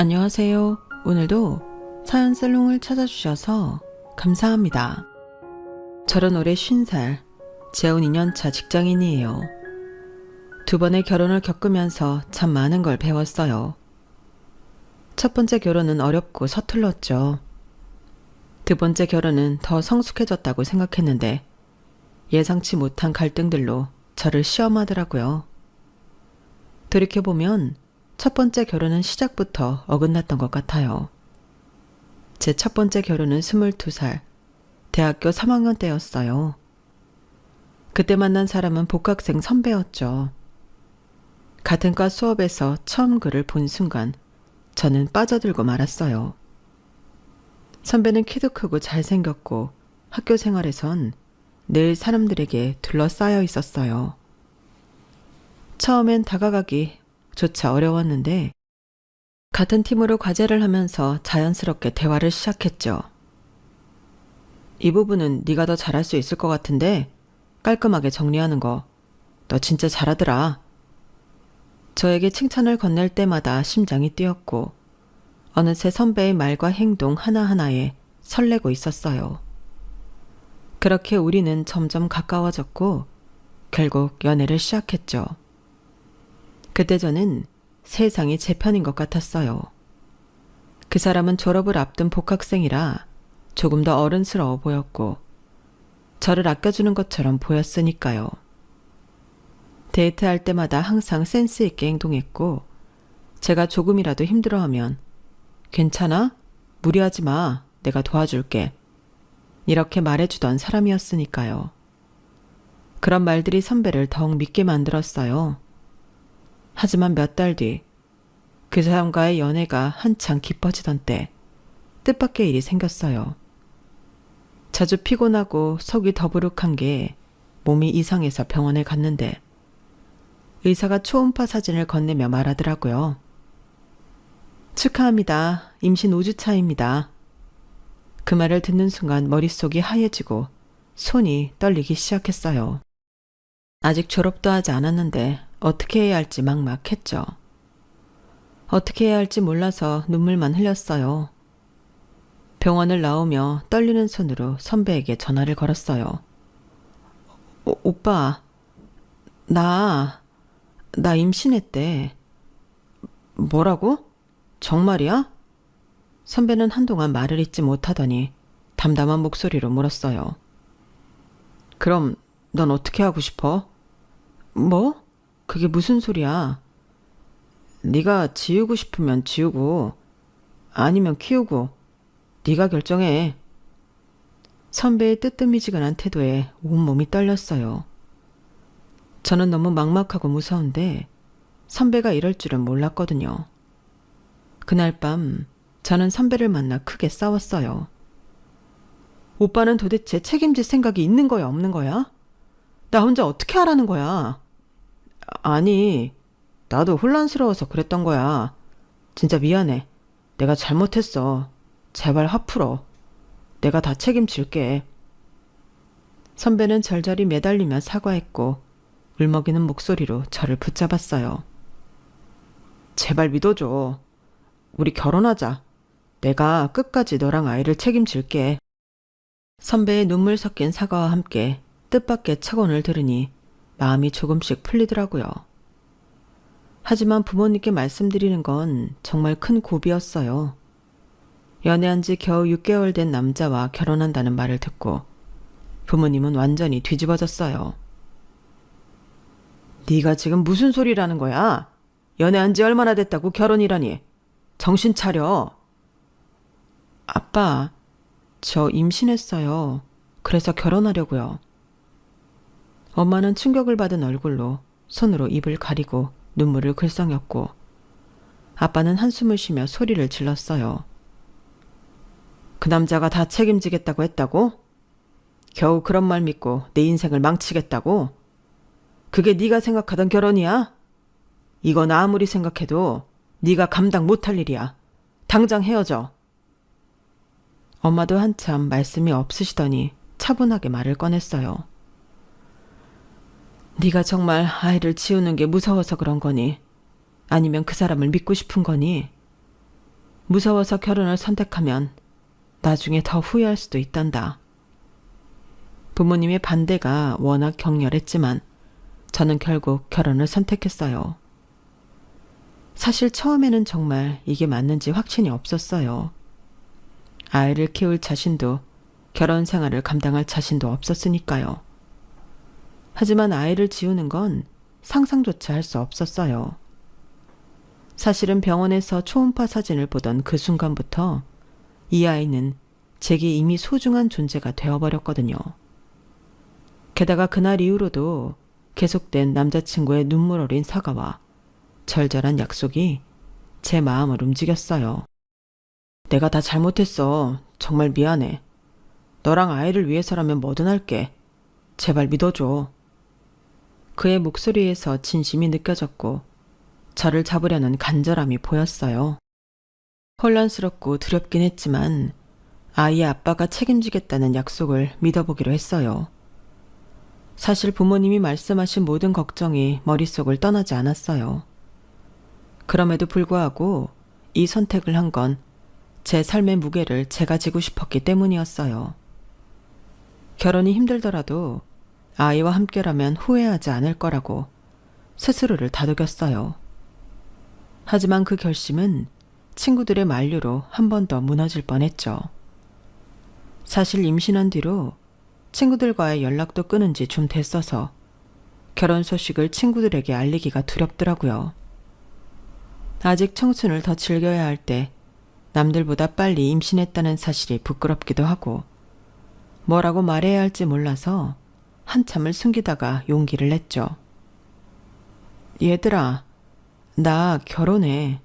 안녕하세요. 오늘도 사연 살롱을 찾아주셔서 감사합니다. 저는 올해 50살, 재혼 2년차 직장인이에요. 두 번의 결혼을 겪으면서 참 많은 걸 배웠어요. 첫 번째 결혼은 어렵고 서툴렀죠. 두 번째 결혼은 더 성숙해졌다고 생각했는데 예상치 못한 갈등들로 저를 시험하더라고요. 돌이켜보면 첫 번째 결혼은 시작부터 어긋났던 것 같아요. 제 첫 번째 결혼은 22살, 대학교 3학년 때였어요. 그때 만난 사람은 복학생 선배였죠. 같은 과 수업에서 처음 그를 본 순간 저는 빠져들고 말았어요. 선배는 키도 크고 잘생겼고 학교 생활에선 늘 사람들에게 둘러싸여 있었어요. 처음엔 다가가기 조차 어려웠는데 같은 팀으로 과제를 하면서 자연스럽게 대화를 시작했죠. 이 부분은 네가 더 잘할 수 있을 것 같은데 깔끔하게 정리하는 거 너 진짜 잘하더라. 저에게 칭찬을 건넬 때마다 심장이 뛰었고 어느새 선배의 말과 행동 하나하나에 설레고 있었어요. 그렇게 우리는 점점 가까워졌고 결국 연애를 시작했죠. 그때 저는 세상이 제 편인 것 같았어요. 그 사람은 졸업을 앞둔 복학생이라 조금 더 어른스러워 보였고 저를 아껴주는 것처럼 보였으니까요. 데이트할 때마다 항상 센스 있게 행동했고 제가 조금이라도 힘들어하면 괜찮아? 무리하지 마. 내가 도와줄게. 이렇게 말해주던 사람이었으니까요. 그런 말들이 선배를 더욱 믿게 만들었어요. 하지만 몇 달 뒤 그 사람과의 연애가 한창 깊어지던 때 뜻밖의 일이 생겼어요. 자주 피곤하고 속이 더부룩한 게 몸이 이상해서 병원에 갔는데 의사가 초음파 사진을 건네며 말하더라고요. 축하합니다. 임신 5주 차입니다. 그 말을 듣는 순간 머릿속이 하얘지고 손이 떨리기 시작했어요. 아직 졸업도 하지 않았는데 어떻게 해야 할지 막막했죠. 어떻게 해야 할지 몰라서 눈물만 흘렸어요. 병원을 나오며 떨리는 손으로 선배에게 전화를 걸었어요. 오빠, 나 임신했대. 뭐라고? 정말이야? 선배는 한동안 말을 잇지 못하더니 담담한 목소리로 물었어요. 그럼 넌 어떻게 하고 싶어? 뭐? 그게 무슨 소리야? 네가 지우고 싶으면 지우고 아니면 키우고 네가 결정해. 선배의 뜨뜻미지근한 태도에 온몸이 떨렸어요. 저는 너무 막막하고 무서운데 선배가 이럴 줄은 몰랐거든요. 그날 밤 저는 선배를 만나 크게 싸웠어요. 오빠는 도대체 책임질 생각이 있는 거야, 없는 거야? 나 혼자 어떻게 하라는 거야? 아니, 나도 혼란스러워서 그랬던 거야. 진짜 미안해. 내가 잘못했어. 제발 화 풀어. 내가 다 책임질게. 선배는 절절히 매달리며 사과했고 울먹이는 목소리로 저를 붙잡았어요. 제발 믿어줘. 우리 결혼하자. 내가 끝까지 너랑 아이를 책임질게. 선배의 눈물 섞인 사과와 함께 뜻밖의 착언을 들으니 마음이 조금씩 풀리더라고요. 하지만 부모님께 말씀드리는 건 정말 큰 고비였어요. 연애한 지 겨우 6개월 된 남자와 결혼한다는 말을 듣고 부모님은 완전히 뒤집어졌어요. 네가 지금 무슨 소리라는 거야? 연애한 지 얼마나 됐다고 결혼이라니. 정신 차려. 아빠, 저 임신했어요. 그래서 결혼하려고요. 엄마는 충격을 받은 얼굴로 손으로 입을 가리고 눈물을 글썽였고 아빠는 한숨을 쉬며 소리를 질렀어요. 그 남자가 다 책임지겠다고 했다고? 겨우 그런 말 믿고 내 인생을 망치겠다고? 그게 네가 생각하던 결혼이야? 이건 아무리 생각해도 네가 감당 못할 일이야. 당장 헤어져. 엄마도 한참 말씀이 없으시더니 차분하게 말을 꺼냈어요. 네가 정말 아이를 지우는 게 무서워서 그런 거니? 아니면 그 사람을 믿고 싶은 거니? 무서워서 결혼을 선택하면 나중에 더 후회할 수도 있단다. 부모님의 반대가 워낙 격렬했지만 저는 결국 결혼을 선택했어요. 사실 처음에는 정말 이게 맞는지 확신이 없었어요. 아이를 키울 자신도 결혼 생활을 감당할 자신도 없었으니까요. 하지만 아이를 지우는 건 상상조차 할 수 없었어요. 사실은 병원에서 초음파 사진을 보던 그 순간부터 이 아이는 제게 이미 소중한 존재가 되어버렸거든요. 게다가 그날 이후로도 계속된 남자친구의 눈물 어린 사과와 절절한 약속이 제 마음을 움직였어요. 내가 다 잘못했어. 정말 미안해. 너랑 아이를 위해서라면 뭐든 할게. 제발 믿어줘. 그의 목소리에서 진심이 느껴졌고 저를 잡으려는 간절함이 보였어요. 혼란스럽고 두렵긴 했지만 아이의 아빠가 책임지겠다는 약속을 믿어보기로 했어요. 사실 부모님이 말씀하신 모든 걱정이 머릿속을 떠나지 않았어요. 그럼에도 불구하고 이 선택을 한 건 제 삶의 무게를 제가 지고 싶었기 때문이었어요. 결혼이 힘들더라도 아이와 함께라면 후회하지 않을 거라고 스스로를 다독였어요. 하지만 그 결심은 친구들의 만류로 한 번 더 무너질 뻔했죠. 사실 임신한 뒤로 친구들과의 연락도 끊은 지 좀 됐어서 결혼 소식을 친구들에게 알리기가 두렵더라고요. 아직 청춘을 더 즐겨야 할 때 남들보다 빨리 임신했다는 사실이 부끄럽기도 하고 뭐라고 말해야 할지 몰라서 한참을 숨기다가 용기를 냈죠. 얘들아, 나 결혼해.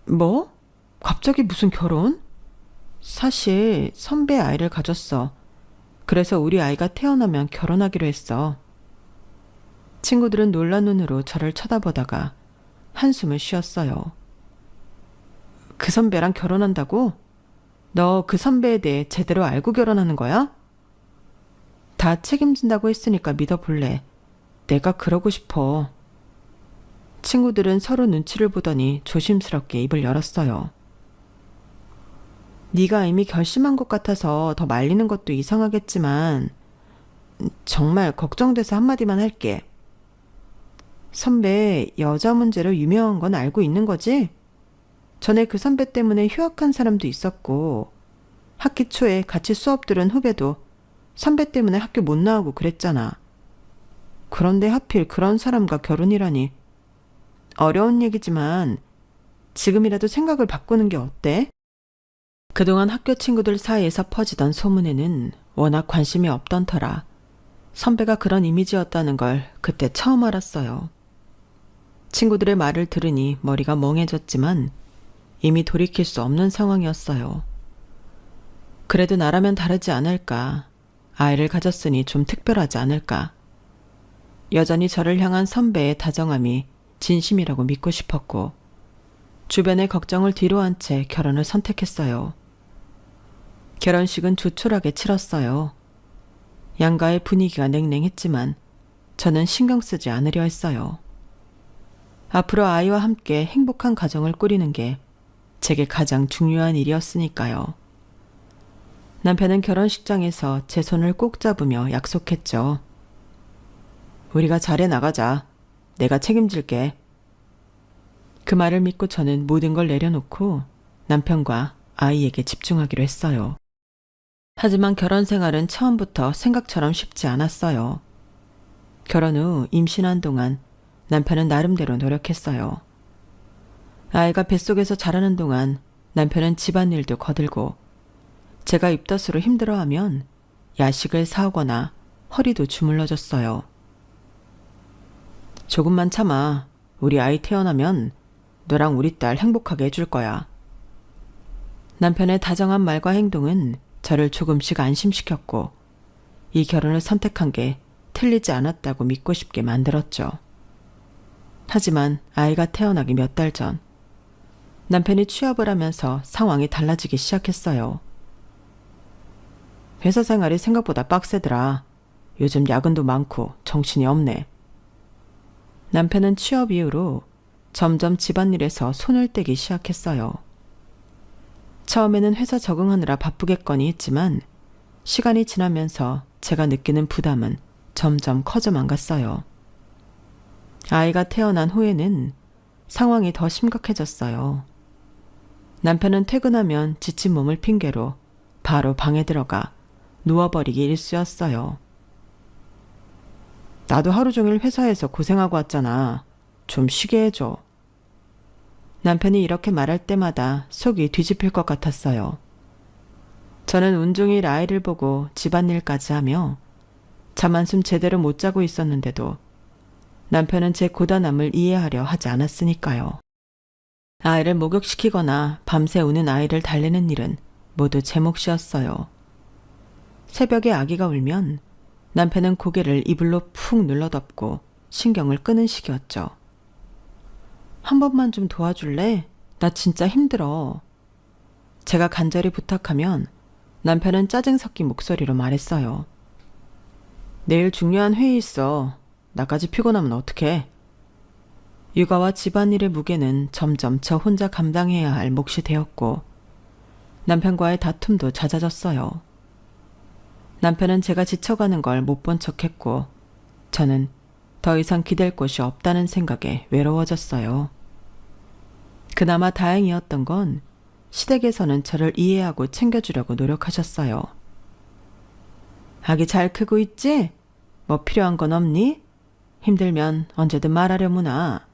뭐? 갑자기 무슨 결혼? 사실 선배 아이를 가졌어. 그래서 우리 아이가 태어나면 결혼하기로 했어. 친구들은 놀란 눈으로 저를 쳐다보다가 한숨을 쉬었어요. 그 선배랑 결혼한다고? 너 그 선배에 대해 제대로 알고 결혼하는 거야? 다 책임진다고 했으니까 믿어볼래. 내가 그러고 싶어. 친구들은 서로 눈치를 보더니 조심스럽게 입을 열었어요. 네가 이미 결심한 것 같아서 더 말리는 것도 이상하겠지만 정말 걱정돼서 한마디만 할게. 선배 여자 문제로 유명한 건 알고 있는 거지? 전에 그 선배 때문에 휴학한 사람도 있었고 학기 초에 같이 수업 들은 후배도 선배 때문에 학교 못 나오고 그랬잖아. 그런데 하필 그런 사람과 결혼이라니. 어려운 얘기지만 지금이라도 생각을 바꾸는 게 어때? 그동안 학교 친구들 사이에서 퍼지던 소문에는 워낙 관심이 없던 터라 선배가 그런 이미지였다는 걸 그때 처음 알았어요. 친구들의 말을 들으니 머리가 멍해졌지만 이미 돌이킬 수 없는 상황이었어요. 그래도 나라면 다르지 않을까. 아이를 가졌으니 좀 특별하지 않을까. 여전히 저를 향한 선배의 다정함이 진심이라고 믿고 싶었고 주변의 걱정을 뒤로한 채 결혼을 선택했어요. 결혼식은 조촐하게 치렀어요. 양가의 분위기가 냉랭했지만 저는 신경 쓰지 않으려 했어요. 앞으로 아이와 함께 행복한 가정을 꾸리는 게 제게 가장 중요한 일이었으니까요. 남편은 결혼식장에서 제 손을 꼭 잡으며 약속했죠. 우리가 잘해 나가자. 내가 책임질게. 그 말을 믿고 저는 모든 걸 내려놓고 남편과 아이에게 집중하기로 했어요. 하지만 결혼 생활은 처음부터 생각처럼 쉽지 않았어요. 결혼 후 임신한 동안 남편은 나름대로 노력했어요. 아이가 뱃속에서 자라는 동안 남편은 집안일도 거들고 제가 입덧으로 힘들어하면 야식을 사오거나 허리도 주물러줬어요. 조금만 참아. 우리 아이 태어나면 너랑 우리 딸 행복하게 해줄 거야. 남편의 다정한 말과 행동은 저를 조금씩 안심시켰고 이 결혼을 선택한 게 틀리지 않았다고 믿고 싶게 만들었죠. 하지만 아이가 태어나기 몇 달 전 남편이 취업을 하면서 상황이 달라지기 시작했어요. 회사 생활이 생각보다 빡세더라. 요즘 야근도 많고 정신이 없네. 남편은 취업 이후로 점점 집안일에서 손을 떼기 시작했어요. 처음에는 회사 적응하느라 바쁘겠거니 했지만 시간이 지나면서 제가 느끼는 부담은 점점 커져만 갔어요. 아이가 태어난 후에는 상황이 더 심각해졌어요. 남편은 퇴근하면 지친 몸을 핑계로 바로 방에 들어가 누워버리기 일쑤였어요. 나도 하루 종일 회사에서 고생하고 왔잖아. 좀 쉬게 해줘. 남편이 이렇게 말할 때마다 속이 뒤집힐 것 같았어요. 저는 온종일 아이를 보고 집안일까지 하며 잠 한숨 제대로 못 자고 있었는데도 남편은 제 고단함을 이해하려 하지 않았으니까요. 아이를 목욕시키거나 밤새 우는 아이를 달래는 일은 모두 제 몫이었어요. 새벽에 아기가 울면 남편은 고개를 이불로 푹 눌러덮고 신경을 끄는 식이었죠. 한 번만 좀 도와줄래? 나 진짜 힘들어. 제가 간절히 부탁하면 남편은 짜증 섞인 목소리로 말했어요. 내일 중요한 회의 있어. 나까지 피곤하면 어떡해? 육아와 집안일의 무게는 점점 저 혼자 감당해야 할 몫이 되었고 남편과의 다툼도 잦아졌어요. 남편은 제가 지쳐가는 걸 못 본 척했고 저는 더 이상 기댈 곳이 없다는 생각에 외로워졌어요. 그나마 다행이었던 건 시댁에서는 저를 이해하고 챙겨주려고 노력하셨어요. 아기 잘 크고 있지? 뭐 필요한 건 없니? 힘들면 언제든 말하려무나.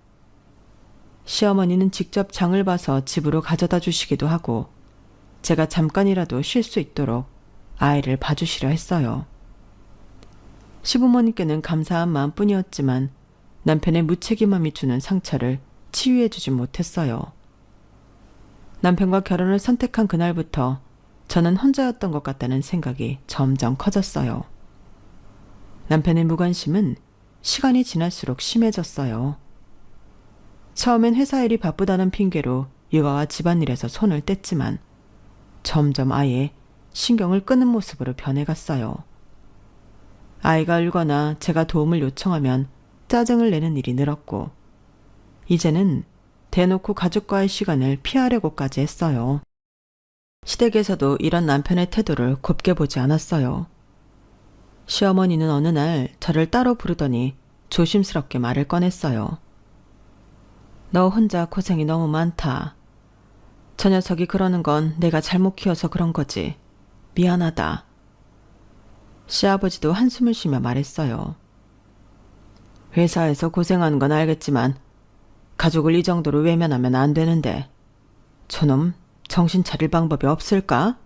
시어머니는 직접 장을 봐서 집으로 가져다 주시기도 하고 제가 잠깐이라도 쉴 수 있도록 아이를 봐주시려 했어요. 시부모님께는 감사한 마음뿐이었지만 남편의 무책임함이 주는 상처를 치유해주진 못했어요. 남편과 결혼을 선택한 그날부터 저는 혼자였던 것 같다는 생각이 점점 커졌어요. 남편의 무관심은 시간이 지날수록 심해졌어요. 처음엔 회사 일이 바쁘다는 핑계로 육아와 집안일에서 손을 뗐지만 점점 아예 신경을 끄는 모습으로 변해갔어요. 아이가 울거나 제가 도움을 요청하면 짜증을 내는 일이 늘었고 이제는 대놓고 가족과의 시간을 피하려고까지 했어요. 시댁에서도 이런 남편의 태도를 곱게 보지 않았어요. 시어머니는 어느 날 저를 따로 부르더니 조심스럽게 말을 꺼냈어요. 너 혼자 고생이 너무 많다. 저 녀석이 그러는 건 내가 잘못 키워서 그런 거지. 미안하다. 시아버지도 한숨을 쉬며 말했어요. 회사에서 고생하는 건 알겠지만 가족을 이 정도로 외면하면 안 되는데 저놈 정신 차릴 방법이 없을까?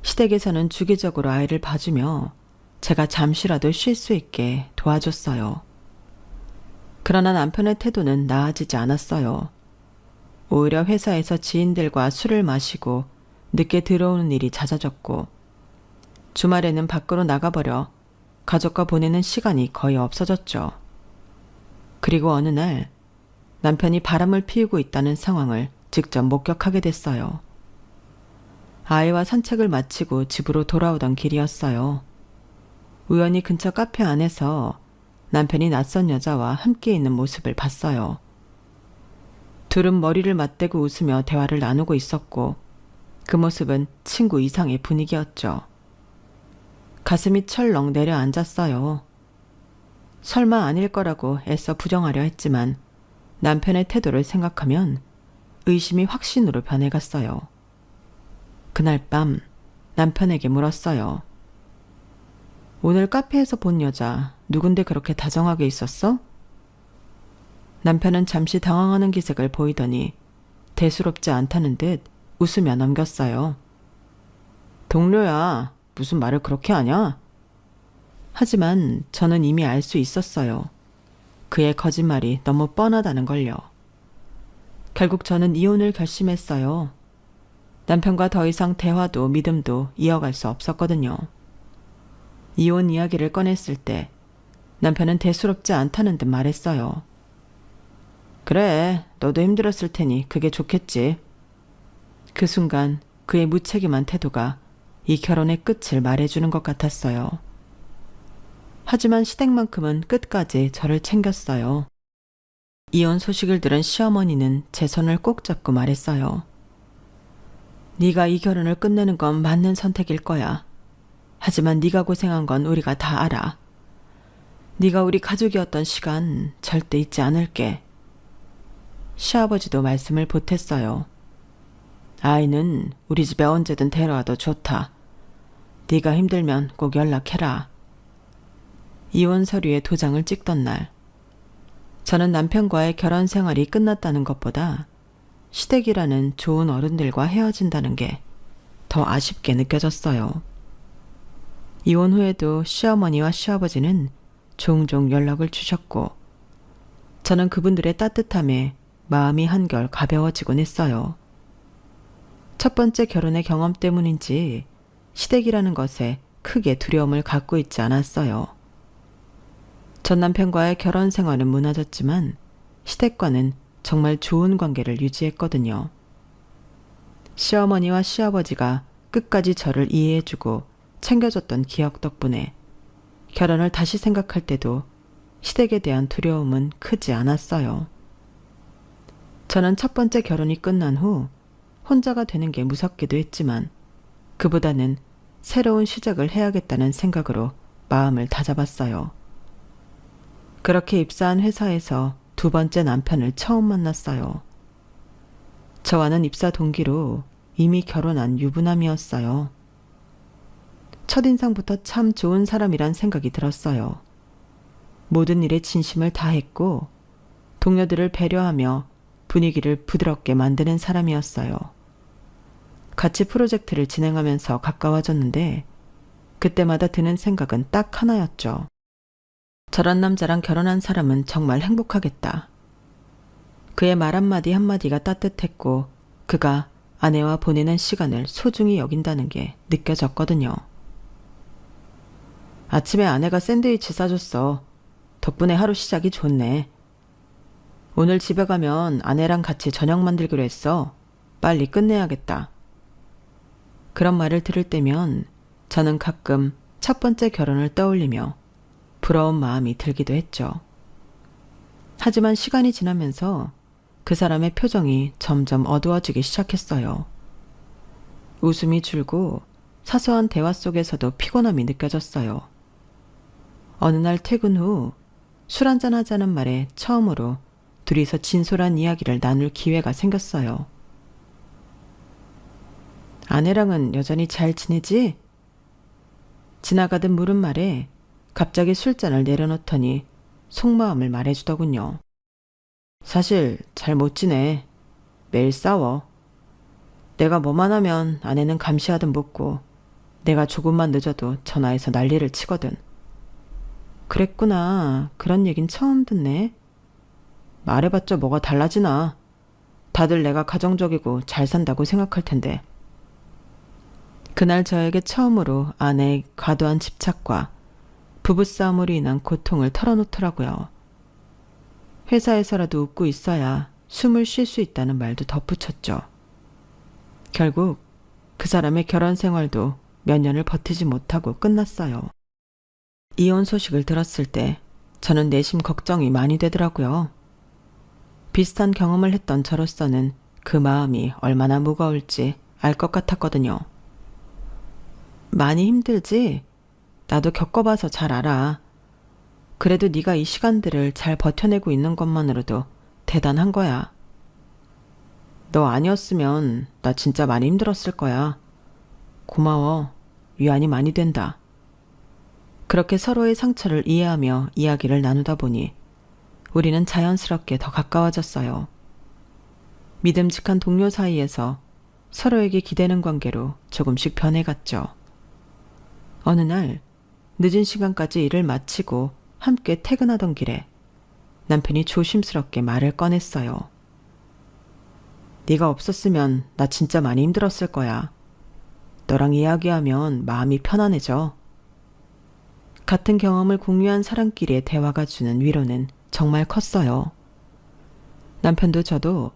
시댁에서는 주기적으로 아이를 봐주며 제가 잠시라도 쉴 수 있게 도와줬어요. 그러나 남편의 태도는 나아지지 않았어요. 오히려 회사에서 지인들과 술을 마시고 늦게 들어오는 일이 잦아졌고 주말에는 밖으로 나가버려 가족과 보내는 시간이 거의 없어졌죠. 그리고 어느 날 남편이 바람을 피우고 있다는 상황을 직접 목격하게 됐어요. 아이와 산책을 마치고 집으로 돌아오던 길이었어요. 우연히 근처 카페 안에서 남편이 낯선 여자와 함께 있는 모습을 봤어요. 둘은 머리를 맞대고 웃으며 대화를 나누고 있었고 그 모습은 친구 이상의 분위기였죠. 가슴이 철렁 내려앉았어요. 설마 아닐 거라고 애써 부정하려 했지만 남편의 태도를 생각하면 의심이 확신으로 변해갔어요. 그날 밤 남편에게 물었어요. 오늘 카페에서 본 여자 누군데 그렇게 다정하게 있었어? 남편은 잠시 당황하는 기색을 보이더니 대수롭지 않다는 듯 웃으며 넘겼어요. 동료야, 무슨 말을 그렇게 하냐? 하지만 저는 이미 알 수 있었어요. 그의 거짓말이 너무 뻔하다는 걸요. 결국 저는 이혼을 결심했어요. 남편과 더 이상 대화도 믿음도 이어갈 수 없었거든요. 이혼 이야기를 꺼냈을 때 남편은 대수롭지 않다는 듯 말했어요. 그래, 너도 힘들었을 테니 그게 좋겠지. 그 순간 그의 무책임한 태도가 이 결혼의 끝을 말해주는 것 같았어요. 하지만 시댁만큼은 끝까지 저를 챙겼어요. 이혼 소식을 들은 시어머니는 제 손을 꼭 잡고 말했어요. 네가 이 결혼을 끝내는 건 맞는 선택일 거야. 하지만 네가 고생한 건 우리가 다 알아. 네가 우리 가족이었던 시간 절대 잊지 않을게. 시아버지도 말씀을 보탰어요. 아이는 우리 집에 언제든 데려와도 좋다. 네가 힘들면 꼭 연락해라. 이혼 서류에 도장을 찍던 날, 저는 남편과의 결혼 생활이 끝났다는 것보다 시댁이라는 좋은 어른들과 헤어진다는 게 더 아쉽게 느껴졌어요. 이혼 후에도 시어머니와 시아버지는 종종 연락을 주셨고, 저는 그분들의 따뜻함에 마음이 한결 가벼워지곤 했어요. 첫 번째 결혼의 경험 때문인지 시댁이라는 것에 크게 두려움을 갖고 있지 않았어요. 전 남편과의 결혼 생활은 무너졌지만 시댁과는 정말 좋은 관계를 유지했거든요. 시어머니와 시아버지가 끝까지 저를 이해해주고 챙겨줬던 기억 덕분에 결혼을 다시 생각할 때도 시댁에 대한 두려움은 크지 않았어요. 저는 첫 번째 결혼이 끝난 후 혼자가 되는 게 무섭기도 했지만 그보다는 새로운 시작을 해야겠다는 생각으로 마음을 다잡았어요. 그렇게 입사한 회사에서 두 번째 남편을 처음 만났어요. 저와는 입사 동기로 이미 결혼한 유부남이었어요. 첫인상부터 참 좋은 사람이란 생각이 들었어요. 모든 일에 진심을 다했고 동료들을 배려하며 분위기를 부드럽게 만드는 사람이었어요. 같이 프로젝트를 진행하면서 가까워졌는데 그때마다 드는 생각은 딱 하나였죠. 저런 남자랑 결혼한 사람은 정말 행복하겠다. 그의 말 한마디 한마디가 따뜻했고 그가 아내와 보내는 시간을 소중히 여긴다는 게 느껴졌거든요. 아침에 아내가 샌드위치 싸줬어. 덕분에 하루 시작이 좋네. 오늘 집에 가면 아내랑 같이 저녁 만들기로 했어. 빨리 끝내야겠다. 그런 말을 들을 때면 저는 가끔 첫 번째 결혼을 떠올리며 부러운 마음이 들기도 했죠. 하지만 시간이 지나면서 그 사람의 표정이 점점 어두워지기 시작했어요. 웃음이 줄고 사소한 대화 속에서도 피곤함이 느껴졌어요. 어느 날 퇴근 후 술 한잔 하자는 말에 처음으로 둘이서 진솔한 이야기를 나눌 기회가 생겼어요. 아내랑은 여전히 잘 지내지? 지나가듯 물은 말에 갑자기 술잔을 내려놓더니 속마음을 말해주더군요. 사실 잘 못 지내. 매일 싸워. 내가 뭐만 하면 아내는 감시하듯 묻고 내가 조금만 늦어도 전화해서 난리를 치거든. 그랬구나. 그런 얘긴 처음 듣네. 말해봤자 뭐가 달라지나. 다들 내가 가정적이고 잘 산다고 생각할 텐데. 그날 저에게 처음으로 아내의 과도한 집착과 부부싸움으로 인한 고통을 털어놓더라고요. 회사에서라도 웃고 있어야 숨을 쉴 수 있다는 말도 덧붙였죠. 결국 그 사람의 결혼 생활도 몇 년을 버티지 못하고 끝났어요. 이혼 소식을 들었을 때 저는 내심 걱정이 많이 되더라고요. 비슷한 경험을 했던 저로서는 그 마음이 얼마나 무거울지 알 것 같았거든요. 많이 힘들지? 나도 겪어봐서 잘 알아. 그래도 네가 이 시간들을 잘 버텨내고 있는 것만으로도 대단한 거야. 너 아니었으면 나 진짜 많이 힘들었을 거야. 고마워. 위안이 많이 된다. 그렇게 서로의 상처를 이해하며 이야기를 나누다 보니 우리는 자연스럽게 더 가까워졌어요. 믿음직한 동료 사이에서 서로에게 기대는 관계로 조금씩 변해갔죠. 어느 날 늦은 시간까지 일을 마치고 함께 퇴근하던 길에 남편이 조심스럽게 말을 꺼냈어요. 네가 없었으면 나 진짜 많이 힘들었을 거야. 너랑 이야기하면 마음이 편안해져. 같은 경험을 공유한 사람끼리의 대화가 주는 위로는 정말 컸어요. 남편도 저도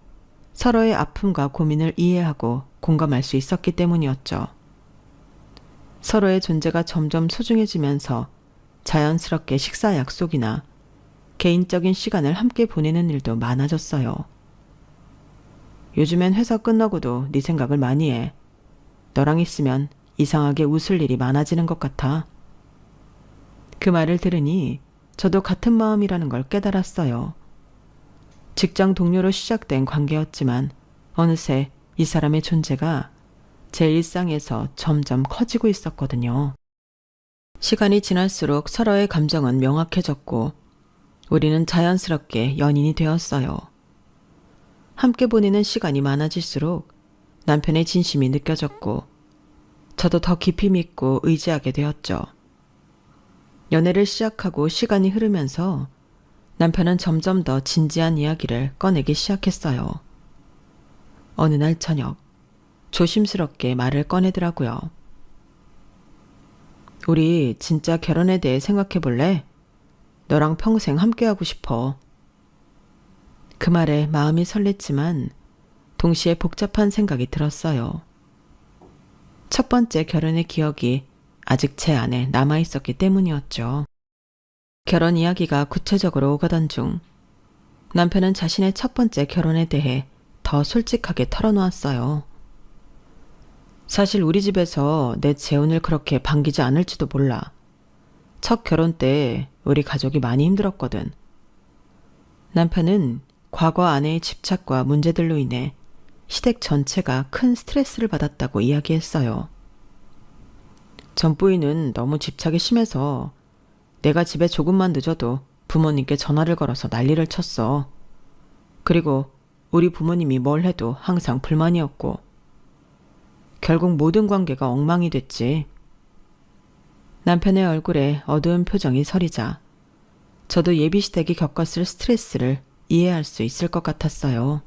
서로의 아픔과 고민을 이해하고 공감할 수 있었기 때문이었죠. 서로의 존재가 점점 소중해지면서 자연스럽게 식사 약속이나 개인적인 시간을 함께 보내는 일도 많아졌어요. 요즘엔 회사 끝나고도 네 생각을 많이 해. 너랑 있으면 이상하게 웃을 일이 많아지는 것 같아. 그 말을 들으니 저도 같은 마음이라는 걸 깨달았어요. 직장 동료로 시작된 관계였지만 어느새 이 사람의 존재가 제 일상에서 점점 커지고 있었거든요. 시간이 지날수록 서로의 감정은 명확해졌고 우리는 자연스럽게 연인이 되었어요. 함께 보내는 시간이 많아질수록 남편의 진심이 느껴졌고 저도 더 깊이 믿고 의지하게 되었죠. 연애를 시작하고 시간이 흐르면서 남편은 점점 더 진지한 이야기를 꺼내기 시작했어요. 어느 날 저녁 조심스럽게 말을 꺼내더라고요. 우리 진짜 결혼에 대해 생각해 볼래? 너랑 평생 함께하고 싶어. 그 말에 마음이 설렜지만 동시에 복잡한 생각이 들었어요. 첫 번째 결혼의 기억이 아직 제 안에 남아있었기 때문이었죠. 결혼 이야기가 구체적으로 오가던 중 남편은 자신의 첫 번째 결혼에 대해 더 솔직하게 털어놓았어요. 사실 우리 집에서 내 재혼을 그렇게 반기지 않을지도 몰라. 첫 결혼 때 우리 가족이 많이 힘들었거든. 남편은 과거 아내의 집착과 문제들로 인해 시댁 전체가 큰 스트레스를 받았다고 이야기했어요. 전 부인은 너무 집착이 심해서 내가 집에 조금만 늦어도 부모님께 전화를 걸어서 난리를 쳤어. 그리고 우리 부모님이 뭘 해도 항상 불만이었고 결국 모든 관계가 엉망이 됐지. 남편의 얼굴에 어두운 표정이 서리자 저도 예비시댁이 겪었을 스트레스를 이해할 수 있을 것 같았어요.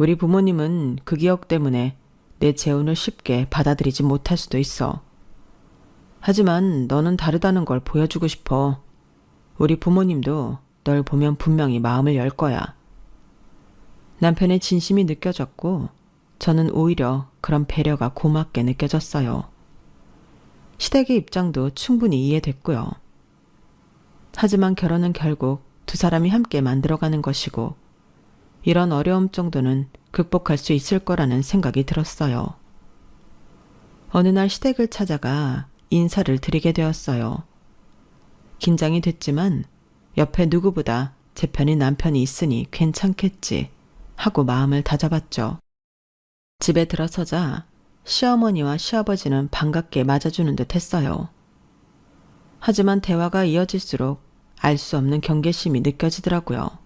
우리 부모님은 그 기억 때문에 내 재혼을 쉽게 받아들이지 못할 수도 있어. 하지만 너는 다르다는 걸 보여주고 싶어. 우리 부모님도 널 보면 분명히 마음을 열 거야. 남편의 진심이 느껴졌고 저는 오히려 그런 배려가 고맙게 느껴졌어요. 시댁의 입장도 충분히 이해됐고요. 하지만 결혼은 결국 두 사람이 함께 만들어가는 것이고 이런 어려움 정도는 극복할 수 있을 거라는 생각이 들었어요. 어느 날 시댁을 찾아가 인사를 드리게 되었어요. 긴장이 됐지만 옆에 누구보다 제 편인 남편이 있으니 괜찮겠지 하고 마음을 다잡았죠. 집에 들어서자 시어머니와 시아버지는 반갑게 맞아주는 듯 했어요. 하지만 대화가 이어질수록 알 수 없는 경계심이 느껴지더라고요.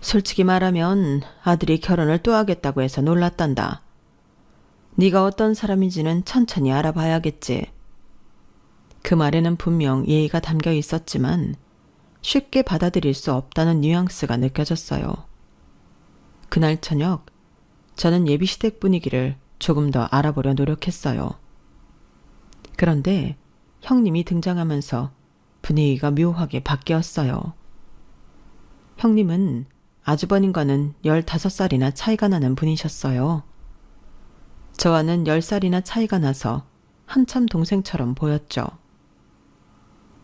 솔직히 말하면 아들이 결혼을 또 하겠다고 해서 놀랐단다. 네가 어떤 사람인지는 천천히 알아봐야겠지. 그 말에는 분명 예의가 담겨 있었지만 쉽게 받아들일 수 없다는 뉘앙스가 느껴졌어요. 그날 저녁 저는 예비시댁 분위기를 조금 더 알아보려 노력했어요. 그런데 형님이 등장하면서 분위기가 묘하게 바뀌었어요. 형님은 아주버님과는 15살이나 차이가 나는 분이셨어요. 저와는 10살이나 차이가 나서 한참 동생처럼 보였죠.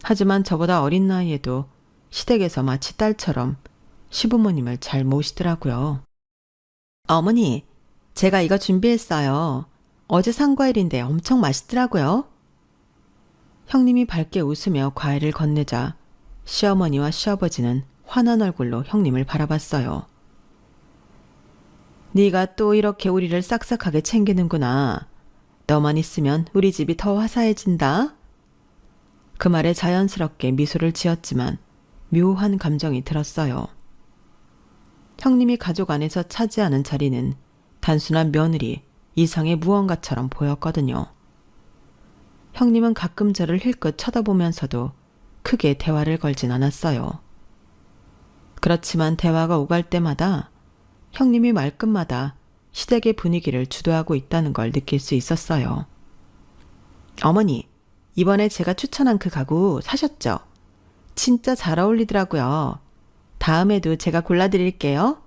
하지만 저보다 어린 나이에도 시댁에서 마치 딸처럼 시부모님을 잘 모시더라고요. 어머니, 제가 이거 준비했어요. 어제 산 과일인데 엄청 맛있더라고요. 형님이 밝게 웃으며 과일을 건네자 시어머니와 시아버지는 환한 얼굴로 형님을 바라봤어요. 네가 또 이렇게 우리를 싹싹하게 챙기는구나. 너만 있으면 우리 집이 더 화사해진다. 그 말에 자연스럽게 미소를 지었지만 묘한 감정이 들었어요. 형님이 가족 안에서 차지하는 자리는 단순한 며느리 이상의 무언가처럼 보였거든요. 형님은 가끔 저를 힐끗 쳐다보면서도 크게 대화를 걸진 않았어요. 그렇지만 대화가 오갈 때마다 형님이 말끝마다 시댁의 분위기를 주도하고 있다는 걸 느낄 수 있었어요. 어머니, 이번에 제가 추천한 그 가구 사셨죠? 진짜 잘 어울리더라고요. 다음에도 제가 골라드릴게요.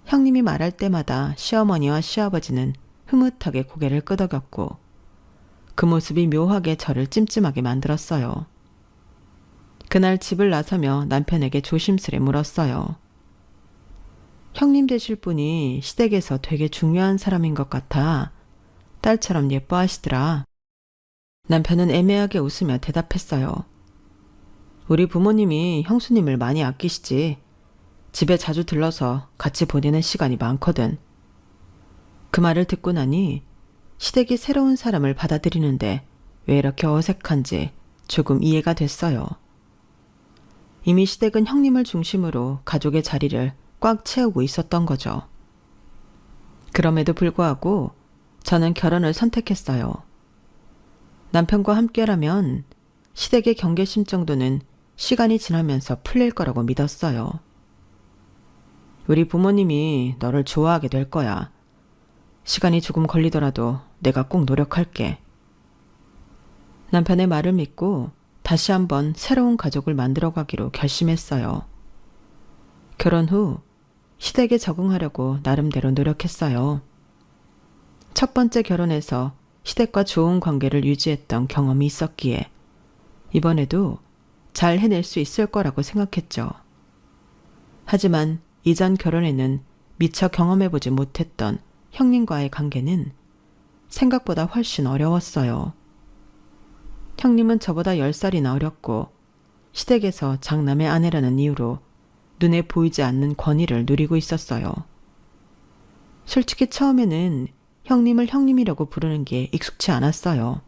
형님이 말할 때마다 시어머니와 시아버지는 흐뭇하게 고개를 끄덕였고 그 모습이 묘하게 저를 찜찜하게 만들었어요. 그날 집을 나서며 남편에게 조심스레 물었어요. 형님 되실 분이 시댁에서 되게 중요한 사람인 것 같아 딸처럼 예뻐하시더라. 남편은 애매하게 웃으며 대답했어요. 우리 부모님이 형수님을 많이 아끼시지. 집에 자주 들러서 같이 보내는 시간이 많거든. 그 말을 듣고 나니 시댁이 새로운 사람을 받아들이는데 왜 이렇게 어색한지 조금 이해가 됐어요. 이미 시댁은 형님을 중심으로 가족의 자리를 꽉 채우고 있었던 거죠. 그럼에도 불구하고 저는 결혼을 선택했어요. 남편과 함께라면 시댁의 경계심 정도는 시간이 지나면서 풀릴 거라고 믿었어요. 우리 부모님이 너를 좋아하게 될 거야. 시간이 조금 걸리더라도 내가 꼭 노력할게. 남편의 말을 믿고 다시 한번 새로운 가족을 만들어가기로 결심했어요. 결혼 후 시댁에 적응하려고 나름대로 노력했어요. 첫 번째 결혼에서 시댁과 좋은 관계를 유지했던 경험이 있었기에 이번에도 잘 해낼 수 있을 거라고 생각했죠. 하지만 이전 결혼에는 미처 경험해보지 못했던 형님과의 관계는 생각보다 훨씬 어려웠어요. 형님은 저보다 10살이나 어렸고 시댁에서 장남의 아내라는 이유로 눈에 보이지 않는 권위를 누리고 있었어요. 솔직히 처음에는 형님을 형님이라고 부르는 게 익숙치 않았어요.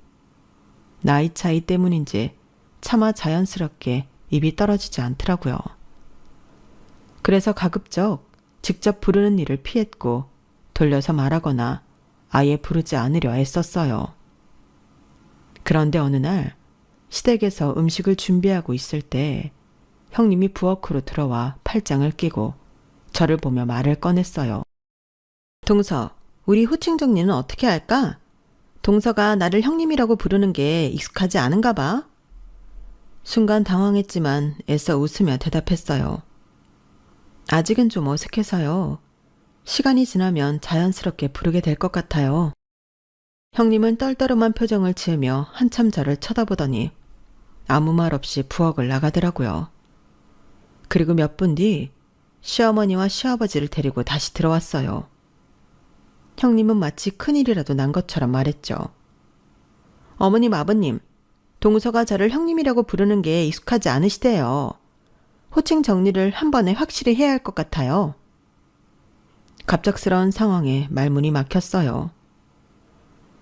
나이 차이 때문인지 차마 자연스럽게 입이 떨어지지 않더라고요. 그래서 가급적 직접 부르는 일을 피했고 돌려서 말하거나 아예 부르지 않으려 애썼어요. 그런데 어느 날 시댁에서 음식을 준비하고 있을 때 형님이 부엌으로 들어와 팔짱을 끼고 저를 보며 말을 꺼냈어요. 동서, 우리 호칭 정리는 어떻게 할까? 동서가 나를 형님이라고 부르는 게 익숙하지 않은가 봐. 순간 당황했지만 애써 웃으며 대답했어요. 아직은 좀 어색해서요. 시간이 지나면 자연스럽게 부르게 될 것 같아요. 형님은 떨떠름한 표정을 지으며 한참 저를 쳐다보더니 아무 말 없이 부엌을 나가더라고요. 그리고 몇 분 뒤 시어머니와 시아버지를 데리고 다시 들어왔어요. 형님은 마치 큰일이라도 난 것처럼 말했죠. 어머님, 아버님, 동서가 저를 형님이라고 부르는 게 익숙하지 않으시대요. 호칭 정리를 한 번에 확실히 해야 할 것 같아요. 갑작스러운 상황에 말문이 막혔어요.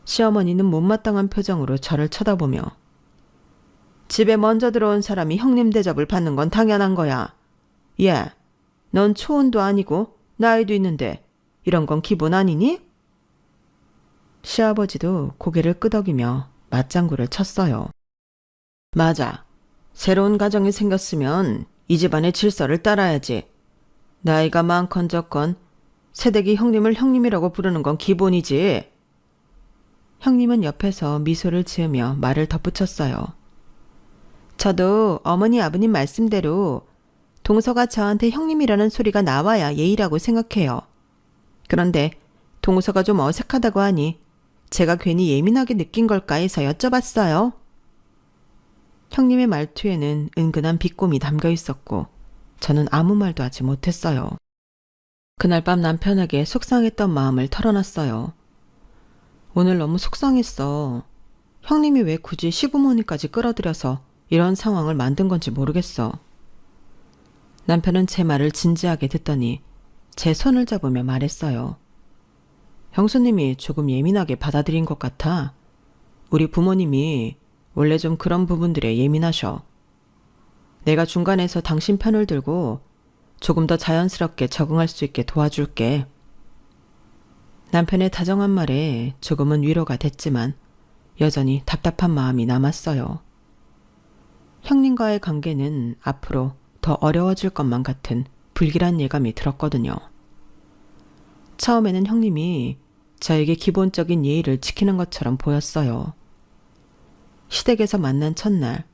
시어머니는 못마땅한 표정으로 저를 쳐다보며 집에 먼저 들어온 사람이 형님 대접을 받는 건 당연한 거야. 예, 넌 초혼도 아니고 나이도 있는데 이런 건 기본 아니니? 시아버지도 고개를 끄덕이며 맞장구를 쳤어요. 맞아. 새로운 가정이 생겼으면 이 집안의 질서를 따라야지. 나이가 많건 적건 새댁이 형님을 형님이라고 부르는 건 기본이지. 형님은 옆에서 미소를 지으며 말을 덧붙였어요. 저도 어머니 아버님 말씀대로 동서가 저한테 형님이라는 소리가 나와야 예의라고 생각해요. 그런데 동서가 좀 어색하다고 하니 제가 괜히 예민하게 느낀 걸까 해서 여쭤봤어요. 형님의 말투에는 은근한 비꼼이 담겨 있었고 저는 아무 말도 하지 못했어요. 그날 밤 남편에게 속상했던 마음을 털어놨어요. 오늘 너무 속상했어. 형님이 왜 굳이 시부모님까지 끌어들여서 이런 상황을 만든 건지 모르겠어. 남편은 제 말을 진지하게 듣더니 제 손을 잡으며 말했어요. 형수님이 조금 예민하게 받아들인 것 같아. 우리 부모님이 원래 좀 그런 부분들에 예민하셔. 내가 중간에서 당신 편을 들고 조금 더 자연스럽게 적응할 수 있게 도와줄게. 남편의 다정한 말에 조금은 위로가 됐지만 여전히 답답한 마음이 남았어요. 형님과의 관계는 앞으로 더 어려워질 것만 같은 불길한 예감이 들었거든요. 처음에는 형님이 저에게 기본적인 예의를 지키는 것처럼 보였어요. 시댁에서 만난 첫날,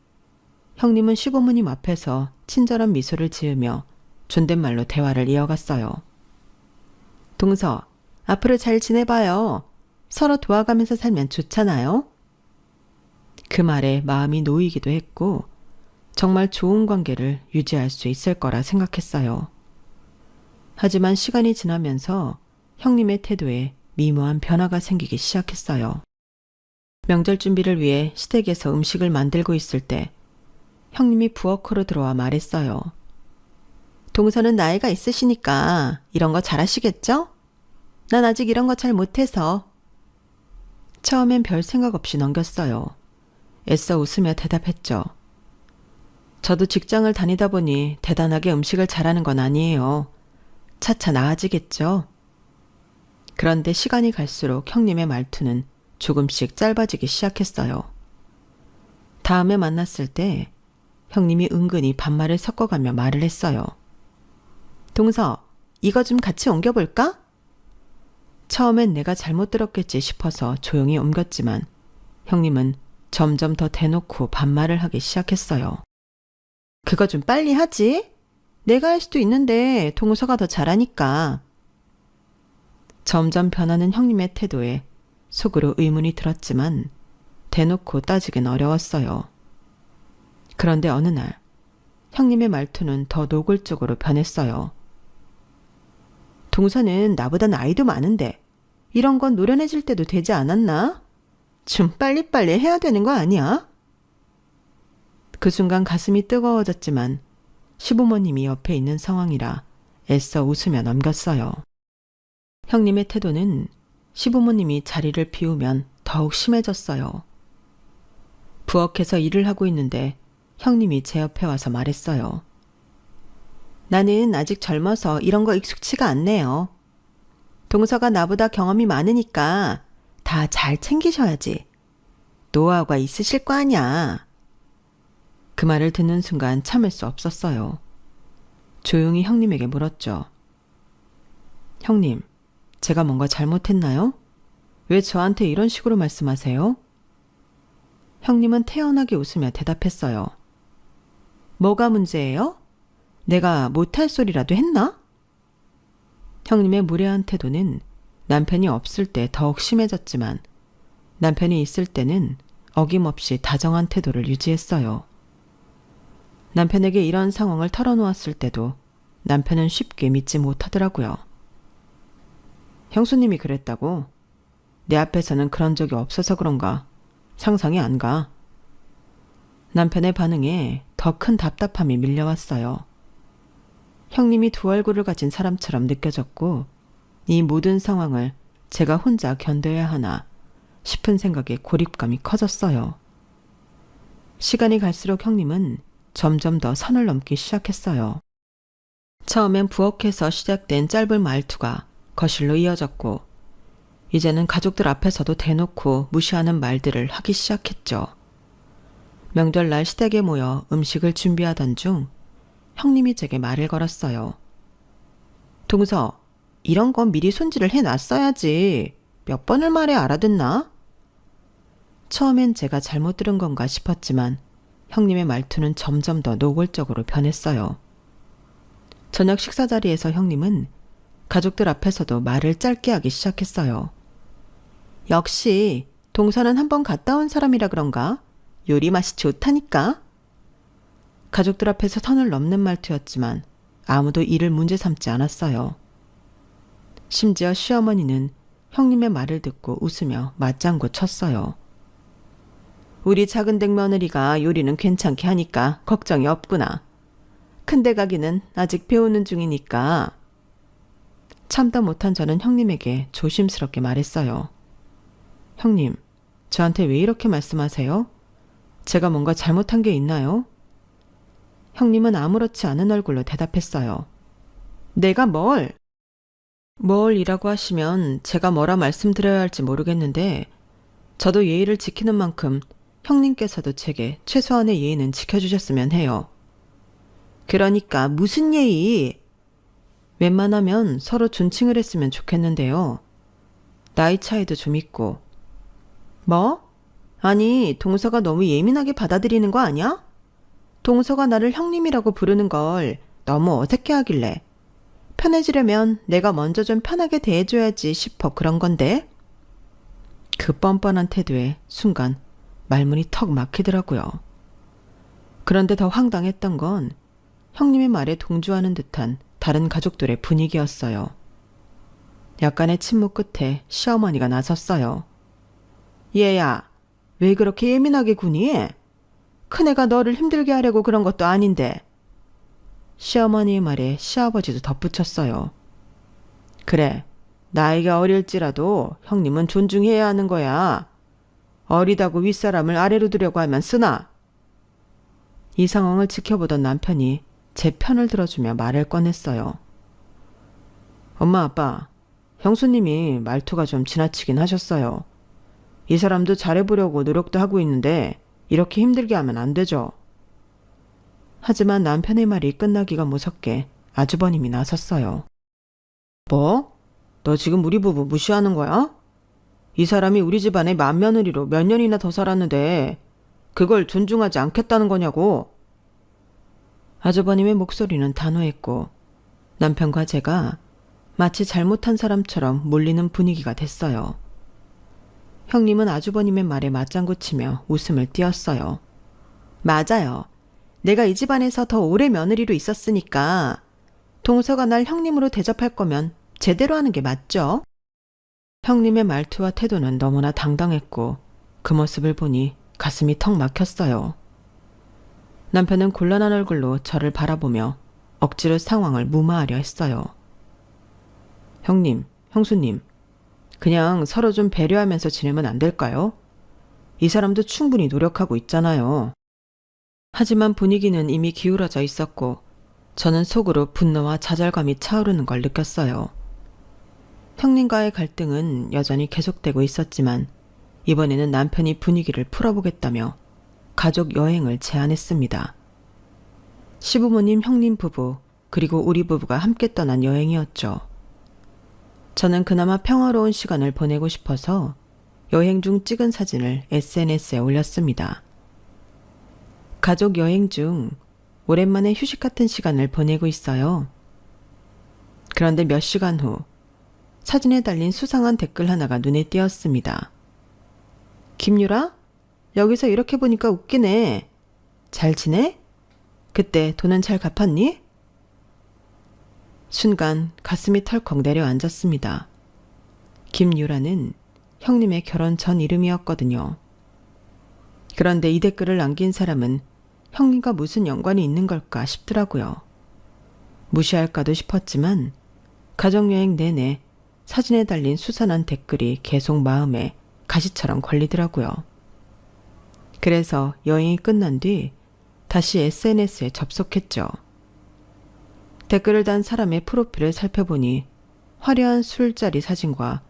형님은 시부모님 앞에서 친절한 미소를 지으며 존댓말로 대화를 이어갔어요. 동서, 앞으로 잘 지내봐요. 서로 도와가면서 살면 좋잖아요. 그 말에 마음이 놓이기도 했고 정말 좋은 관계를 유지할 수 있을 거라 생각했어요. 하지만 시간이 지나면서 형님의 태도에 미묘한 변화가 생기기 시작했어요. 명절 준비를 위해 시댁에서 음식을 만들고 있을 때 형님이 부엌으로 들어와 말했어요. 동서는 나이가 있으시니까 이런 거 잘하시겠죠? 난 아직 이런 거 잘 못해서. 처음엔 별 생각 없이 넘겼어요. 애써 웃으며 대답했죠. 저도 직장을 다니다 보니 대단하게 음식을 잘하는 건 아니에요. 차차 나아지겠죠? 그런데 시간이 갈수록 형님의 말투는 조금씩 짧아지기 시작했어요. 다음에 만났을 때 형님이 은근히 반말을 섞어가며 말을 했어요. 동서, 이거 좀 같이 옮겨볼까? 처음엔 내가 잘못 들었겠지 싶어서 조용히 옮겼지만 형님은 점점 더 대놓고 반말을 하기 시작했어요. 그거 좀 빨리 하지? 내가 할 수도 있는데 동서가 더 잘하니까. 점점 변하는 형님의 태도에 속으로 의문이 들었지만 대놓고 따지긴 어려웠어요. 그런데 어느 날 형님의 말투는 더 노골적으로 변했어요. 동서는 나보다 나이도 많은데 이런 건 노련해질 때도 되지 않았나? 좀 빨리빨리 해야 되는 거 아니야? 그 순간 가슴이 뜨거워졌지만 시부모님이 옆에 있는 상황이라 애써 웃으며 넘겼어요. 형님의 태도는 시부모님이 자리를 비우면 더욱 심해졌어요. 부엌에서 일을 하고 있는데 형님이 제 옆에 와서 말했어요. 나는 아직 젊어서 이런 거 익숙치가 않네요. 동서가 나보다 경험이 많으니까 다 잘 챙기셔야지. 노하우가 있으실 거 아냐. 그 말을 듣는 순간 참을 수 없었어요. 조용히 형님에게 물었죠. 형님, 제가 뭔가 잘못했나요? 왜 저한테 이런 식으로 말씀하세요? 형님은 태연하게 웃으며 대답했어요. 뭐가 문제예요? 내가 못할 소리라도 했나? 형님의 무례한 태도는 남편이 없을 때 더욱 심해졌지만 남편이 있을 때는 어김없이 다정한 태도를 유지했어요. 남편에게 이런 상황을 털어놓았을 때도 남편은 쉽게 믿지 못하더라고요. 형수님이 그랬다고? 내 앞에서는 그런 적이 없어서 그런가? 상상이 안 가. 남편의 반응에 더 큰 답답함이 밀려왔어요. 형님이 두 얼굴을 가진 사람처럼 느껴졌고 이 모든 상황을 제가 혼자 견뎌야 하나 싶은 생각에 고립감이 커졌어요. 시간이 갈수록 형님은 점점 더 선을 넘기 시작했어요. 처음엔 부엌에서 시작된 짧은 말투가 거실로 이어졌고 이제는 가족들 앞에서도 대놓고 무시하는 말들을 하기 시작했죠. 명절날 시댁에 모여 음식을 준비하던 중 형님이 제게 말을 걸었어요. 동서, 이런 건 미리 손질을 해놨어야지. 몇 번을 말해 알아듣나? 처음엔 제가 잘못 들은 건가 싶었지만 형님의 말투는 점점 더 노골적으로 변했어요. 저녁 식사 자리에서 형님은 가족들 앞에서도 말을 짧게 하기 시작했어요. 역시 동서는 한번 갔다 온 사람이라 그런가? 요리 맛이 좋다니까? 가족들 앞에서 선을 넘는 말투였지만 아무도 이를 문제 삼지 않았어요. 심지어 시어머니는 형님의 말을 듣고 웃으며 맞장구 쳤어요. 우리 작은댁 며느리가 요리는 괜찮게 하니까 걱정이 없구나. 큰데 가기는 아직 배우는 중이니까. 참다 못한 저는 형님에게 조심스럽게 말했어요. 형님, 저한테 왜 이렇게 말씀하세요? 제가 뭔가 잘못한 게 있나요? 형님은 아무렇지 않은 얼굴로 대답했어요. 내가 뭘? 뭘이라고 하시면 제가 뭐라 말씀드려야 할지 모르겠는데 저도 예의를 지키는 만큼 형님께서도 제게 최소한의 예의는 지켜주셨으면 해요. 그러니까 무슨 예의? 웬만하면 서로 존칭을 했으면 좋겠는데요. 나이 차이도 좀 있고. 뭐? 아니, 동서가 너무 예민하게 받아들이는 거 아니야? 동서가 나를 형님이라고 부르는 걸 너무 어색해 하길래 편해지려면 내가 먼저 좀 편하게 대해줘야지 싶어 그런 건데. 그 뻔뻔한 태도에 순간 말문이 턱 막히더라고요. 그런데 더 황당했던 건 형님의 말에 동조하는 듯한 다른 가족들의 분위기였어요. 약간의 침묵 끝에 시어머니가 나섰어요. 얘야, 왜 그렇게 예민하게 구니? 큰애가 너를 힘들게 하려고 그런 것도 아닌데. 시어머니의 말에 시아버지도 덧붙였어요. 그래, 나이가 어릴지라도 형님은 존중해야 하는 거야. 어리다고 윗사람을 아래로 두려고 하면 쓰나? 이 상황을 지켜보던 남편이 제 편을 들어주며 말을 꺼냈어요. 엄마, 아빠, 형수님이 말투가 좀 지나치긴 하셨어요. 이 사람도 잘해보려고 노력도 하고 있는데 이렇게 힘들게 하면 안 되죠. 하지만 남편의 말이 끝나기가 무섭게 아주버님이 나섰어요. 뭐? 너 지금 우리 부부 무시하는 거야? 이 사람이 우리 집안의 맏며느리로 몇 년이나 더 살았는데 그걸 존중하지 않겠다는 거냐고. 아주버님의 목소리는 단호했고 남편과 제가 마치 잘못한 사람처럼 몰리는 분위기가 됐어요. 형님은 아주버님의 말에 맞장구 치며 웃음을 띄웠어요. 맞아요. 내가 이 집안에서 더 오래 며느리로 있었으니까 동서가 날 형님으로 대접할 거면 제대로 하는 게 맞죠? 형님의 말투와 태도는 너무나 당당했고 그 모습을 보니 가슴이 턱 막혔어요. 남편은 곤란한 얼굴로 저를 바라보며 억지로 상황을 무마하려 했어요. 형님, 형수님, 그냥 서로 좀 배려하면서 지내면 안 될까요? 이 사람도 충분히 노력하고 있잖아요. 하지만 분위기는 이미 기울어져 있었고 저는 속으로 분노와 좌절감이 차오르는 걸 느꼈어요. 형님과의 갈등은 여전히 계속되고 있었지만 이번에는 남편이 분위기를 풀어보겠다며 가족 여행을 제안했습니다. 시부모님, 형님 부부, 그리고 우리 부부가 함께 떠난 여행이었죠. 저는 그나마 평화로운 시간을 보내고 싶어서 여행 중 찍은 사진을 SNS에 올렸습니다. 가족 여행 중 오랜만에 휴식 같은 시간을 보내고 있어요. 그런데 몇 시간 후 사진에 달린 수상한 댓글 하나가 눈에 띄었습니다. 김유라? 여기서 이렇게 보니까 웃기네. 잘 지내? 그때 돈은 잘 갚았니? 순간 가슴이 털컥 내려앉았습니다. 김유라는 형님의 결혼 전 이름이었거든요. 그런데 이 댓글을 남긴 사람은 형님과 무슨 연관이 있는 걸까 싶더라고요. 무시할까도 싶었지만 가족여행 내내 사진에 달린 수산한 댓글이 계속 마음에 가시처럼 걸리더라고요. 그래서 여행이 끝난 뒤 다시 SNS에 접속했죠. 댓글을 단 사람의 프로필을 살펴보니 화려한 술자리 사진과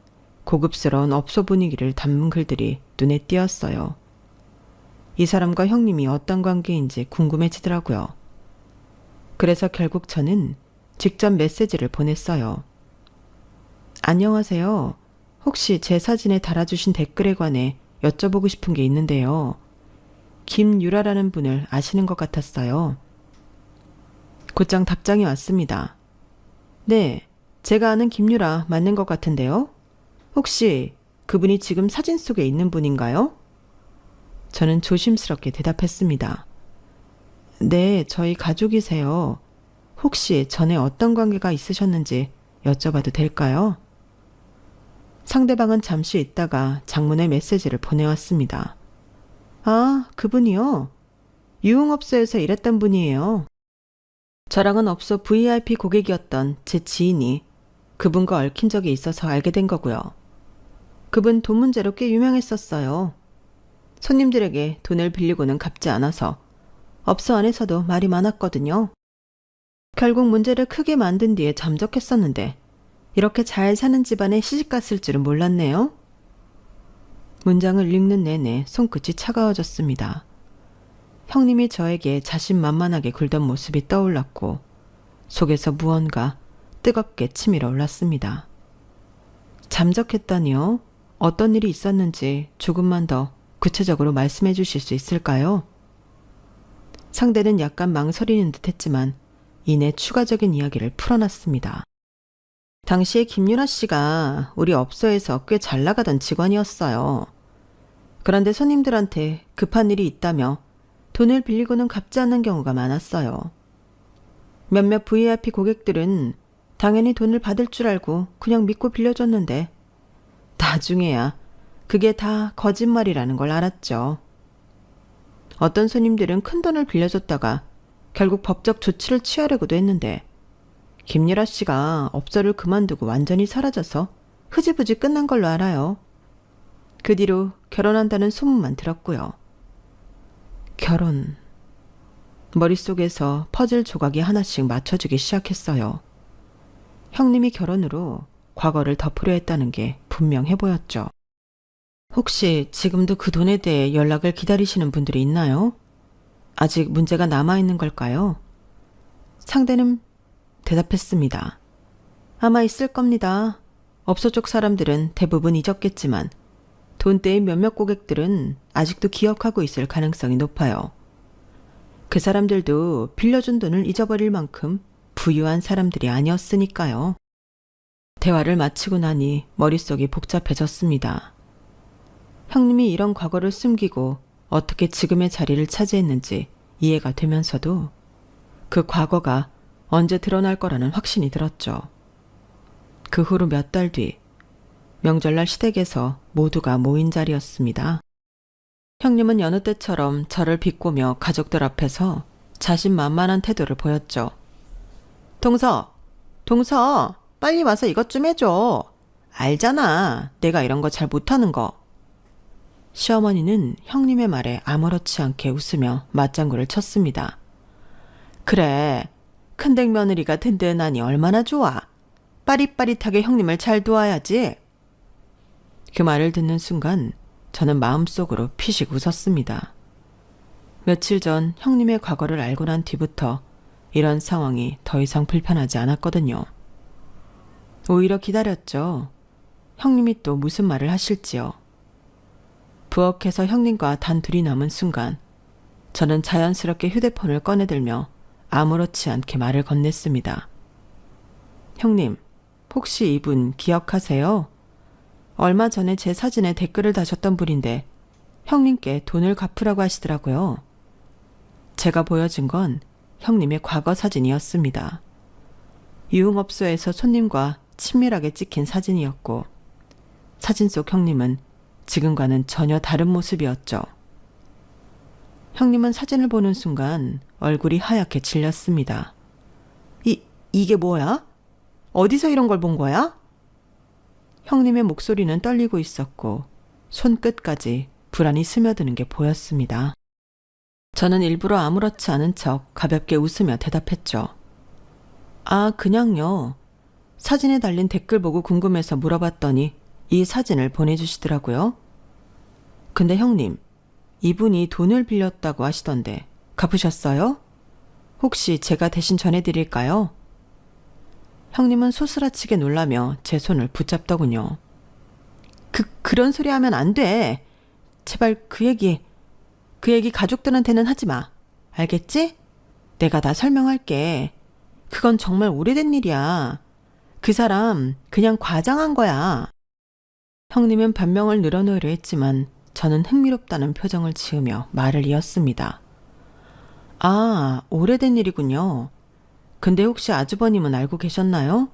고급스러운 업소 분위기를 담은 글들이 눈에 띄었어요. 이 사람과 형님이 어떤 관계인지 궁금해지더라고요. 그래서 결국 저는 직접 메시지를 보냈어요. 안녕하세요. 혹시 제 사진에 달아주신 댓글에 관해 여쭤보고 싶은 게 있는데요. 김유라라는 분을 아시는 것 같았어요. 곧장 답장이 왔습니다. 네, 제가 아는 김유라 맞는 것 같은데요. 혹시 그분이 지금 사진 속에 있는 분인가요? 저는 조심스럽게 대답했습니다. 네, 저희 가족이세요. 혹시 전에 어떤 관계가 있으셨는지 여쭤봐도 될까요? 상대방은 잠시 있다가 장문의 메시지를 보내왔습니다. 아, 그분이요? 유흥업소에서 일했던 분이에요. 저랑은 업소 VIP 고객이었던 제 지인이 그분과 얽힌 적이 있어서 알게 된 거고요. 그분 돈 문제로 꽤 유명했었어요. 손님들에게 돈을 빌리고는 갚지 않아서 업소 안에서도 말이 많았거든요. 결국 문제를 크게 만든 뒤에 잠적했었는데 이렇게 잘 사는 집안에 시집갔을 줄은 몰랐네요. 문장을 읽는 내내 손끝이 차가워졌습니다. 형님이 저에게 자신만만하게 굴던 모습이 떠올랐고 속에서 무언가 뜨겁게 치밀어 올랐습니다. 잠적했다니요? 어떤 일이 있었는지 조금만 더 구체적으로 말씀해 주실 수 있을까요? 상대는 약간 망설이는 듯 했지만 이내 추가적인 이야기를 풀어놨습니다. 당시에 김유라 씨가 우리 업소에서 꽤 잘 나가던 직원이었어요. 그런데 손님들한테 급한 일이 있다며 돈을 빌리고는 갚지 않는 경우가 많았어요. 몇몇 VIP 고객들은 당연히 돈을 받을 줄 알고 그냥 믿고 빌려줬는데 나중에야 그게 다 거짓말이라는 걸 알았죠. 어떤 손님들은 큰 돈을 빌려줬다가 결국 법적 조치를 취하려고도 했는데 김유라 씨가 업소를 그만두고 완전히 사라져서 흐지부지 끝난 걸로 알아요. 그 뒤로 결혼한다는 소문만 들었고요. 결혼. 머릿속에서 퍼즐 조각이 하나씩 맞춰지기 시작했어요. 형님이 결혼으로 과거를 덮으려 했다는 게 분명해 보였죠. 혹시 지금도 그 돈에 대해 연락을 기다리시는 분들이 있나요? 아직 문제가 남아있는 걸까요? 상대는 대답했습니다. 아마 있을 겁니다. 업소 쪽 사람들은 대부분 잊었겠지만 돈대의 몇몇 고객들은 아직도 기억하고 있을 가능성이 높아요. 그 사람들도 빌려준 돈을 잊어버릴 만큼 부유한 사람들이 아니었으니까요. 대화를 마치고 나니 머릿속이 복잡해졌습니다. 형님이 이런 과거를 숨기고 어떻게 지금의 자리를 차지했는지 이해가 되면서도 그 과거가 언제 드러날 거라는 확신이 들었죠. 그 후로 몇 달 뒤, 명절날 시댁에서 모두가 모인 자리였습니다. 형님은 여느 때처럼 저를 비꼬며 가족들 앞에서 자신만만한 태도를 보였죠. 동서, 빨리 와서 이것 좀 해줘. 알잖아, 내가 이런 거 잘 못하는 거. 시어머니는 형님의 말에 아무렇지 않게 웃으며 맞장구를 쳤습니다. 그래, 큰댁 며느리가 든든하니 얼마나 좋아. 빠릿빠릿하게 형님을 잘 도와야지. 그 말을 듣는 순간 저는 마음속으로 피식 웃었습니다. 며칠 전 형님의 과거를 알고 난 뒤부터 이런 상황이 더 이상 불편하지 않았거든요. 오히려 기다렸죠. 형님이 또 무슨 말을 하실지요. 부엌에서 형님과 단 둘이 남은 순간 저는 자연스럽게 휴대폰을 꺼내들며 아무렇지 않게 말을 건넸습니다. 형님, 혹시 이분 기억하세요? 얼마 전에 제 사진에 댓글을 다셨던 분인데 형님께 돈을 갚으라고 하시더라고요. 제가 보여준 건 형님의 과거 사진이었습니다. 유흥업소에서 손님과 친밀하게 찍힌 사진이었고 사진 속 형님은 지금과는 전혀 다른 모습이었죠. 형님은 사진을 보는 순간 얼굴이 하얗게 질렸습니다. 이게 뭐야? 어디서 이런 걸 본 거야? 형님의 목소리는 떨리고 있었고 손끝까지 불안이 스며드는 게 보였습니다. 저는 일부러 아무렇지 않은 척 가볍게 웃으며 대답했죠. 아, 그냥요. 사진에 달린 댓글 보고 궁금해서 물어봤더니 이 사진을 보내주시더라고요. 근데 형님, 이분이 돈을 빌렸다고 하시던데 갚으셨어요? 혹시 제가 대신 전해드릴까요? 형님은 소스라치게 놀라며 제 손을 붙잡더군요. 그런 소리 하면 안 돼. 제발 그 얘기 가족들한테는 하지 마. 알겠지? 내가 다 설명할게. 그건 정말 오래된 일이야. 그 사람 그냥 과장한 거야. 형님은 반명을 늘어놓으려 했지만 저는 흥미롭다는 표정을 지으며 말을 이었습니다. 아, 오래된 일이군요. 근데 혹시 아주버님은 알고 계셨나요?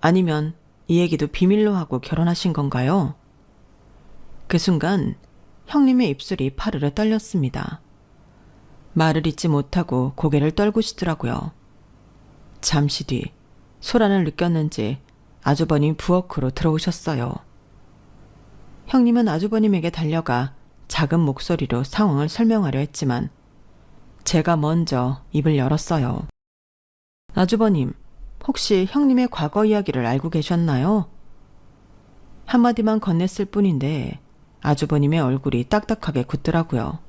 아니면 이 얘기도 비밀로 하고 결혼하신 건가요? 그 순간 형님의 입술이 파르르 떨렸습니다. 말을 잇지 못하고 고개를 떨구시더라고요. 잠시 뒤 소란을 느꼈는지 아주버님 부엌으로 들어오셨어요. 형님은 아주버님에게 달려가 작은 목소리로 상황을 설명하려 했지만 제가 먼저 입을 열었어요. 아주버님, 혹시 형님의 과거 이야기를 알고 계셨나요? 한마디만 건넸을 뿐인데 아주버님의 얼굴이 딱딱하게 굳더라고요.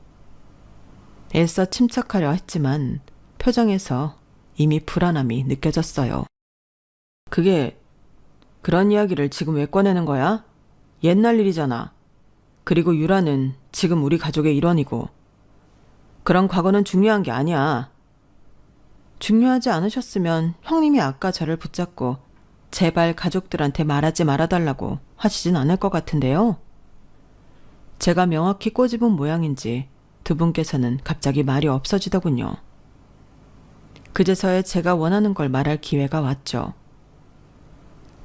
애써 침착하려 했지만 표정에서 이미 불안함이 느껴졌어요. 그런 이야기를 지금 왜 꺼내는 거야? 옛날 일이잖아. 그리고 유라는 지금 우리 가족의 일원이고 그런 과거는 중요한 게 아니야. 중요하지 않으셨으면 형님이 아까 저를 붙잡고 제발 가족들한테 말하지 말아달라고 하시진 않을 것 같은데요. 제가 명확히 꼬집은 모양인지 두 분께서는 갑자기 말이 없어지더군요. 그제서야 제가 원하는 걸 말할 기회가 왔죠.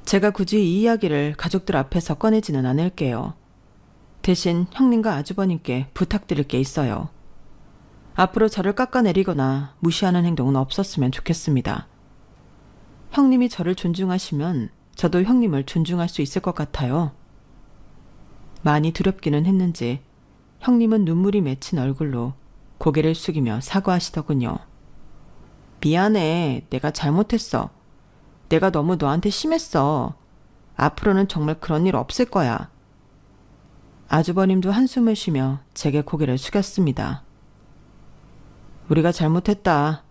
제가 굳이 이 이야기를 가족들 앞에서 꺼내지는 않을게요. 대신 형님과 아주버님께 부탁드릴 게 있어요. 앞으로 저를 깎아내리거나 무시하는 행동은 없었으면 좋겠습니다. 형님이 저를 존중하시면 저도 형님을 존중할 수 있을 것 같아요. 많이 두렵기는 했는지 형님은 눈물이 맺힌 얼굴로 고개를 숙이며 사과하시더군요. 미안해. 내가 잘못했어. 내가 너무 너한테 심했어. 앞으로는 정말 그런 일 없을 거야. 아주버님도 한숨을 쉬며 제게 고개를 숙였습니다. 우리가 잘못했다.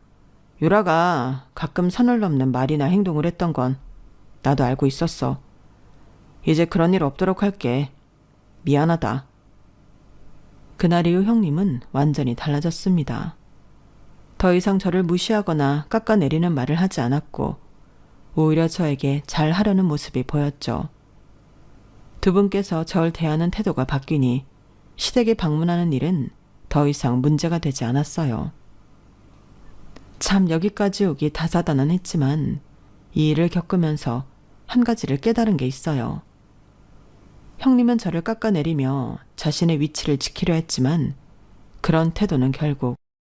유라가 가끔 선을 넘는 말이나 행동을 했던 건 나도 알고 있었어. 이제 그런 일 없도록 할게. 미안하다. 그날 이후 형님은 완전히 달라졌습니다. 더 이상 저를 무시하거나 깎아내리는 말을 하지 않았고 오히려 저에게 잘하려는 모습이 보였죠. 두 분께서 절 대하는 태도가 바뀌니 시댁에 방문하는 일은 더 이상 문제가 되지 않았어요. 참 여기까지 오기 다사다난했지만 이 일을 겪으면서 한 가지를 깨달은 게 있어요. 형님은 저를 깎아내리며 자신의 위치를 지키려 했지만 그런 태도는 결국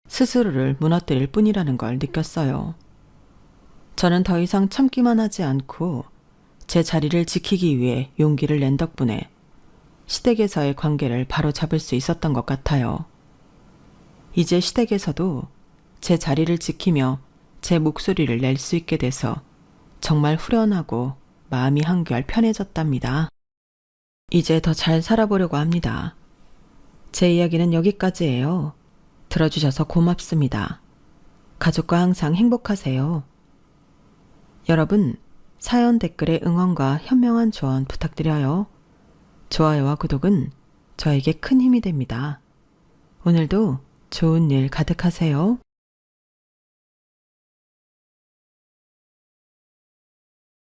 스스로를 무너뜨릴 뿐이라는 걸 느꼈어요. 저는 더 이상 참기만 하지 않고 제 자리를 지키기 위해 용기를 낸 덕분에 시댁에서의 관계를 바로 잡을 수 있었던 것 같아요. 이제 시댁에서도 제 자리를 지키며 제 목소리를 낼 수 있게 돼서 정말 후련하고 마음이 한결 편해졌답니다. 이제 더 잘 살아보려고 합니다. 제 이야기는 여기까지예요. 들어주셔서 고맙습니다. 가족과 항상 행복하세요. 여러분, 사연 댓글에 응원과 현명한 조언 부탁드려요. 좋아요와 구독은 저에게 큰 힘이 됩니다. 오늘도 좋은 일 가득하세요.